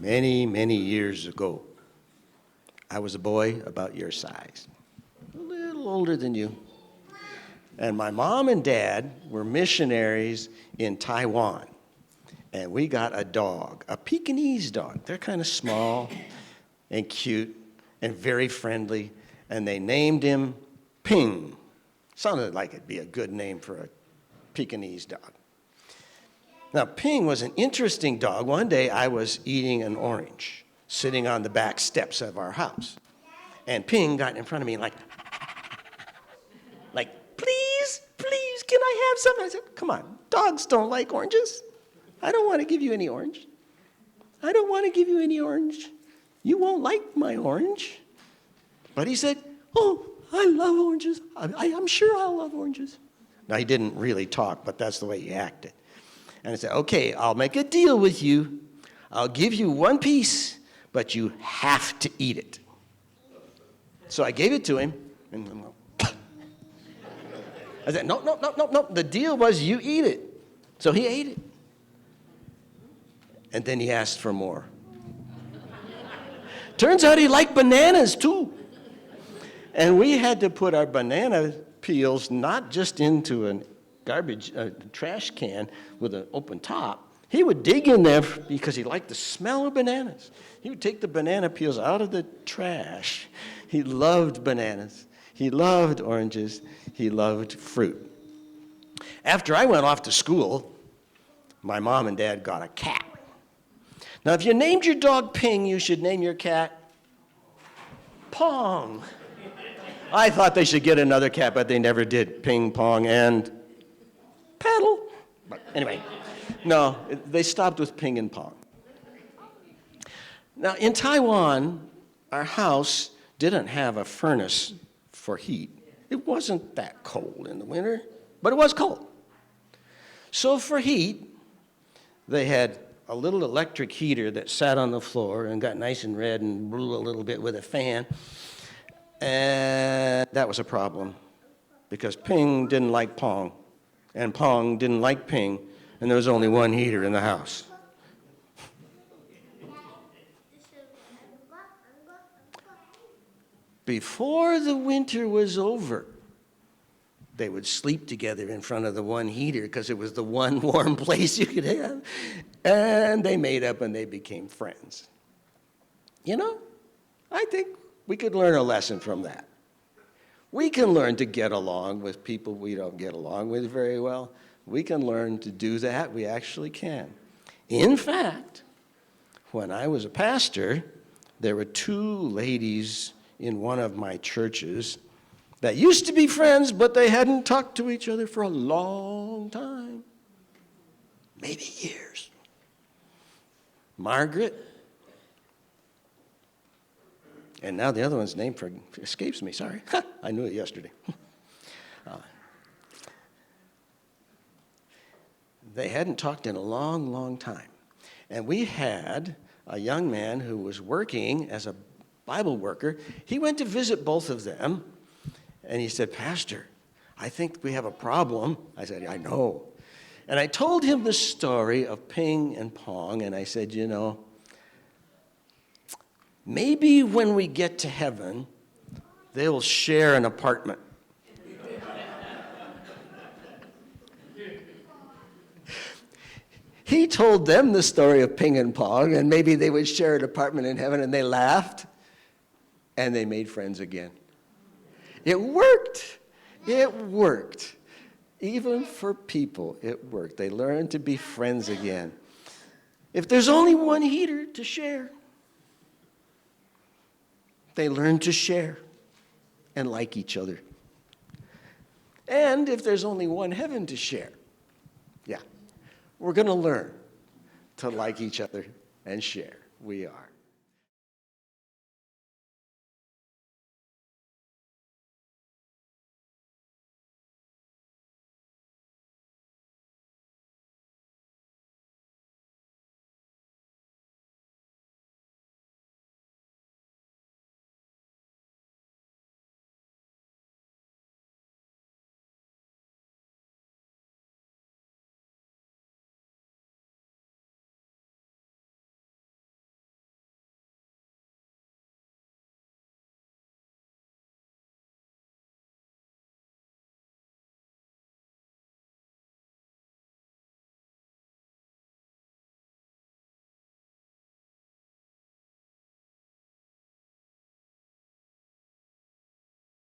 many, many years ago. I was a boy about your size, a little older than you. And my mom and dad were missionaries in Taiwan. And we got a dog, a Pekingese dog. They're kind of small and cute and very friendly. And they named him Ping. Sounded like it'd be a good name for a Pekingese dog. Now, Ping was an interesting dog. One day I was eating an orange, sitting on the back steps of our house. And Ping got in front of me like, please, can I have some? I said, come on, dogs don't like oranges. I don't want to give you any orange. I don't want to give you any orange. You won't like my orange. But he said, oh, I love oranges. I'm sure I'll love oranges. Now, he didn't really talk, but that's the way he acted. And I said, okay, I'll make a deal with you. I'll give you one piece, but you have to eat it. So I gave it to him, and I said, no. The deal was you eat it. So he ate it. And then he asked for more. Turns out he liked bananas, too. And we had to put our banana peels not just into a trash can with an open top. He would dig in there because he liked the smell of bananas. He would take the banana peels out of the trash. He loved bananas. He loved oranges. He loved fruit. After I went off to school, my mom and dad got a cat. Now, if you named your dog Ping, you should name your cat Pong. I thought they should get another cat, but they never did. Ping, Pong, and Paddle. But anyway, no, they stopped with Ping and Pong. Now, in Taiwan, our house didn't have a furnace for heat. It wasn't that cold in the winter, but it was cold. So for heat, they had a little electric heater that sat on the floor and got nice and red and blew a little bit with a fan. And that was a problem because Ping didn't like Pong, and Pong didn't like Ping, and there was only one heater in the house. Before the winter was over, they would sleep together in front of the one heater because it was the one warm place you could have. And they made up and they became friends. You know, I think we could learn a lesson from that. We can learn to get along with people we don't get along with very well. We can learn to do that. We actually can. In fact, when I was a pastor, there were two ladies in one of my churches that used to be friends, but they hadn't talked to each other for a long time, maybe years. Margaret, and now the other one's name escapes me, sorry. I knew it yesterday. They hadn't talked in a long, long time. And we had a young man who was working as a Bible worker. He went to visit both of them, and he said, Pastor, I think we have a problem. I said, I know. And I told him the story of Ping and Pong, and I said, you know, maybe when we get to heaven, they'll share an apartment. He told them the story of Ping and Pong, and maybe they would share an apartment in heaven, and they laughed, and they made friends again. It worked. It worked. Even for people, it worked. They learned to be friends again. If there's only one heater to share, they learn to share and like each other. And if there's only one heaven to share, we're going to learn to like each other and share. We are.